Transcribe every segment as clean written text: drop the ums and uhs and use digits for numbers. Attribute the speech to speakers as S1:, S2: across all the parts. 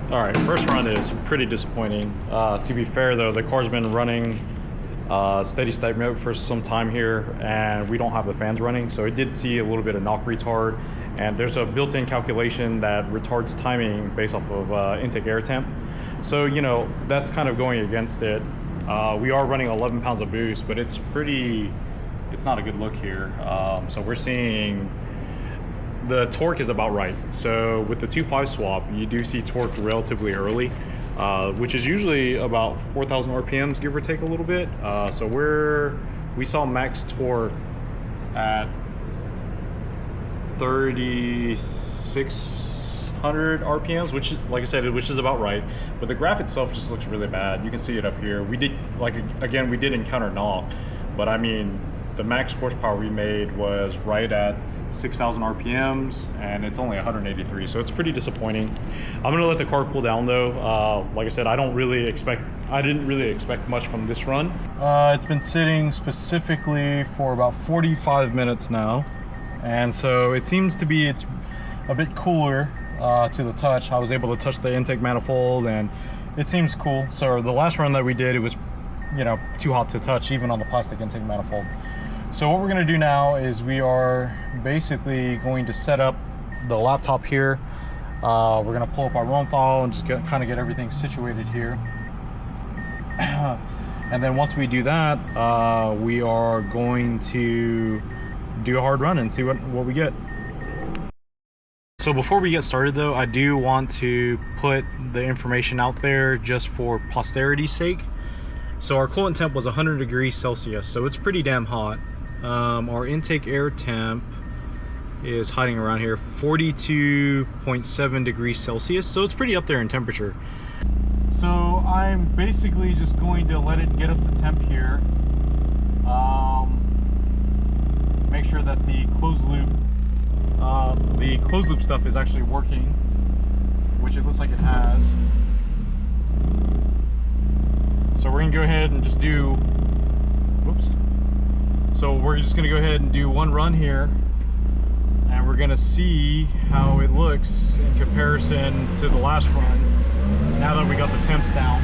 S1: All right, first run is pretty disappointing. To be fair though, the car's been running steady state mode for some time here, and we don't have the fans running, so it did see a little bit of knock retard, and there's a built-in calculation that retards timing based off of intake air temp. So, you know, that's kind of going against it. We are running 11 pounds of boost, but it's not a good look here. So we're seeing the torque is about right. So with the 2.5 swap, you do see torque relatively early, which is usually about 4,000 RPMs, give or take a little bit. So we saw max torque at 3,600 RPMs, which, like I said, which is about right. But the graph itself just looks really bad. You can see it up here. We did, like, again, we did encounter knock, but I mean, the max horsepower we made was right at 6,000 RPMs, and it's only 183, so it's pretty disappointing. I'm gonna let the car cool down though. Like I said, I didn't really expect much from this run. It's been sitting specifically for about 45 minutes now, and so it seems to be it's a bit cooler to the touch. I was able to touch the intake manifold, and it seems cool. So the last run that we did, it was, you know, too hot to touch even on the plastic intake manifold. So what we're going to do now is we are basically going to set up the laptop here. We're going to pull up our run file and just kind of get everything situated here. And then once we do that, we are going to do a hard run and see what we get. So before we get started though, I do want to put the information out there just for posterity's sake. So our coolant temp was 100 degrees Celsius, so it's pretty damn hot. Our intake air temp is hiding around here, 42.7 degrees Celsius, so it's pretty up there in temperature. So I'm basically just going to let it get up to temp here. Make sure that the closed loop stuff is actually working, which it looks like it has. So we're gonna go ahead and just do, whoops. So we're just gonna go ahead and do one run here, and we're gonna see how it looks in comparison to the last run, now that we got the temps down.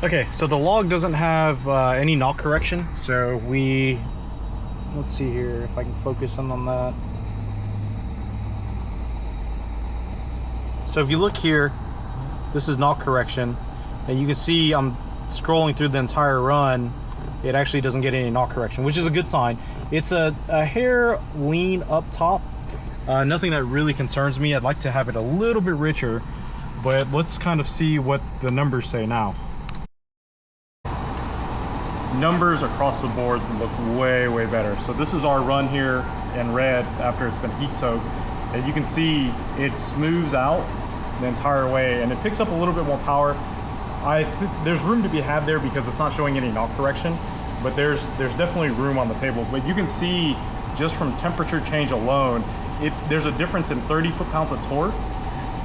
S1: Okay, so the log doesn't have any knock correction, so let's see here if I can focus in on that. So if you look here, this is knock correction, and you can see I'm scrolling through the entire run. It actually doesn't get any knock correction, which is a good sign. It's a hair lean up top, nothing that really concerns me. I'd like to have it a little bit richer, but let's kind of see what the numbers say now. Numbers across the board look way better. So this is our run here in red after it's been heat soaked, and you can see it smooths out the entire way, and it picks up a little bit more power. There's room to be had there because it's not showing any knock correction, but there's definitely room on the table. But you can see just from temperature change alone, there's a difference in 30 foot-pounds of torque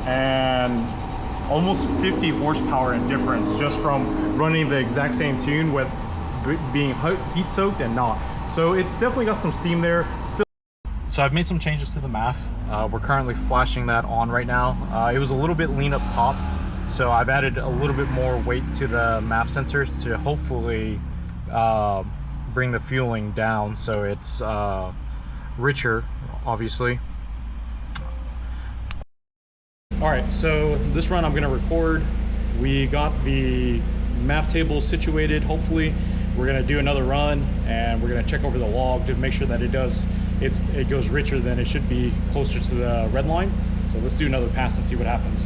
S1: and almost 50 horsepower in difference just from running the exact same tune with being heat soaked and not. So it's definitely got some steam there still. So I've made some changes to the MAF. We're currently flashing that on right now. It was a little bit lean up top, so I've added a little bit more weight to the MAF sensors to hopefully bring the fueling down so it's richer, obviously. All right, so this run I'm gonna record. We got the MAF table situated, hopefully. We're gonna do another run, and we're gonna check over the log to make sure that it goes richer than it should be, closer to the red line. So let's do another pass and see what happens.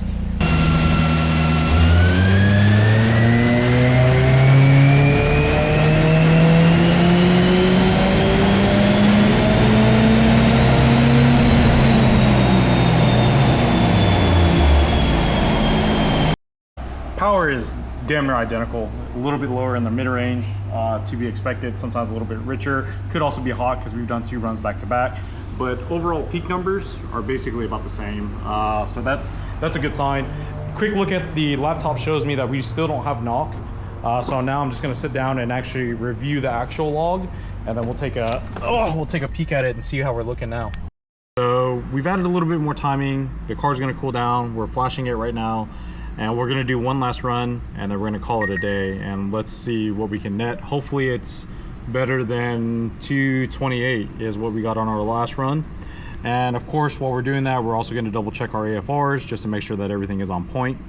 S1: Power is damn near identical. A little bit lower in the mid-range, to be expected. Sometimes a little bit richer. Could also be hot because we've done 2 runs back to back. But overall peak numbers are basically about the same. So that's a good sign. Quick look at the laptop shows me that we still don't have knock. So now I'm just gonna sit down and actually review the actual log, and then we'll take a peek at it and see how we're looking now. So we've added a little bit more timing. The car's gonna cool down. We're flashing it right now, and we're gonna do one last run, and then we're gonna call it a day, and let's see what we can net. Hopefully it's better than 228 is what we got on our last run. And of course, while we're doing that, we're also going to double check our AFRs just to make sure that everything is on point.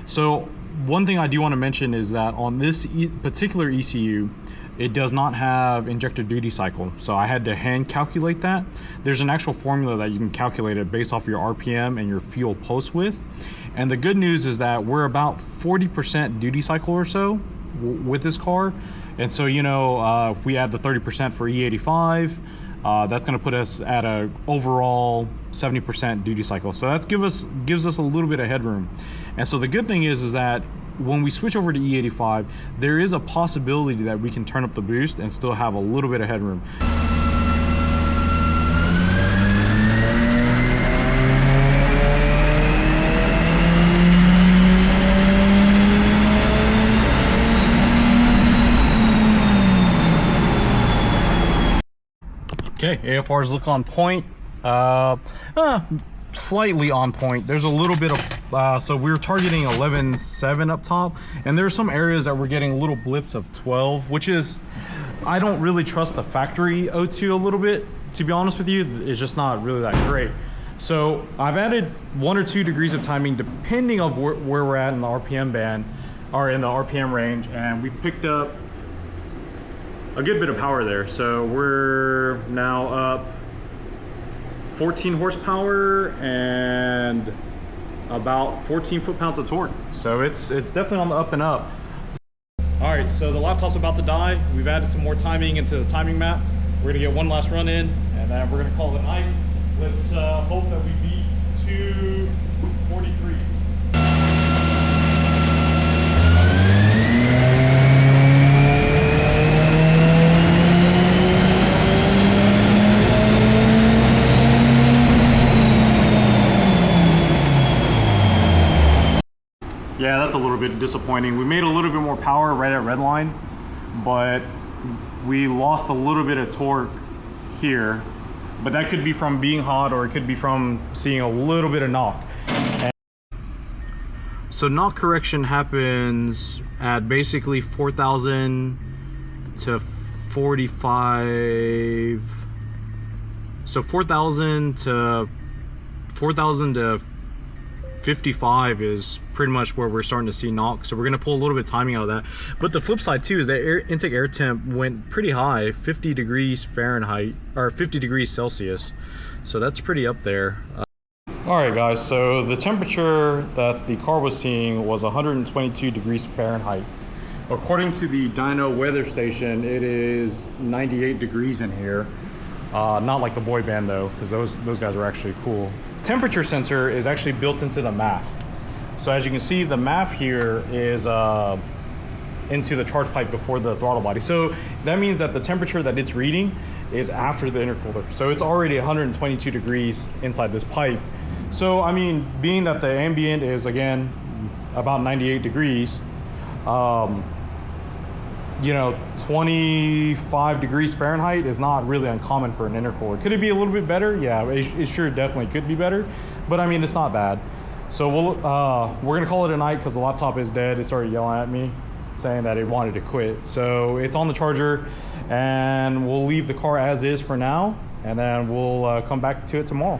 S1: So one thing I do want to mention is that on this particular ECU, it does not have injector duty cycle. So I had to hand calculate that. There's an actual formula that you can calculate it based off your RPM and your fuel post width. And the good news is that we're about 40% duty cycle or so with this car. And so, you know, if we add the 30% for E85, that's going to put us at a overall 70% duty cycle. So that gives us a little bit of headroom. And so the good thing is that when we switch over to E85, there is a possibility that we can turn up the boost and still have a little bit of headroom. Okay, AFRs look on point, slightly on point. There's a little bit of, so we're targeting 11.7 up top, and there's some areas that we're getting little blips of 12, which is, I don't really trust the factory O2 a little bit, to be honest with you. It's just not really that great. So I've added 1 or 2 degrees of timing depending on where we're at in the RPM band, or in the RPM range, and we've picked up a good bit of power there. So we're now up 14 horsepower and about 14 foot-pounds of torque. So it's definitely on the up and up. All right, so the laptop's about to die. We've added some more timing into the timing map. We're gonna get one last run in, and then we're gonna call it a night. Let's hope that we beat 243. Yeah, that's a little bit disappointing. We made a little bit more power right at redline, but we lost a little bit of torque here. But that could be from being hot, or it could be from seeing a little bit of knock. So knock correction happens at basically 4,000 to 45. So 4,000 to 55 is pretty much where we're starting to see knock. So we're gonna pull a little bit of timing out of that. But the flip side too is that intake air temp went pretty high, 50 degrees Fahrenheit, or 50 degrees Celsius. So that's pretty up there. All right guys, so the temperature that the car was seeing was 122 degrees Fahrenheit. According to the dyno weather station, it is 98 degrees in here. Not like the boy band though, because those guys are actually cool. Temperature sensor is actually built into the MAF. So as you can see, the MAF here is into the charge pipe before the throttle body. So that means that the temperature that it's reading is after the intercooler. So it's already 122 degrees inside this pipe. So I mean, being that the ambient is again about 98 degrees, you know, 25 degrees Fahrenheit is not really uncommon for an intercooler. Could it be a little bit better? Yeah, it sure definitely could be better, but I mean, it's not bad. So we're gonna call it a night because the laptop is dead. It's already yelling at me saying that it wanted to quit. So it's on the charger, and we'll leave the car as is for now, and then we'll come back to it tomorrow.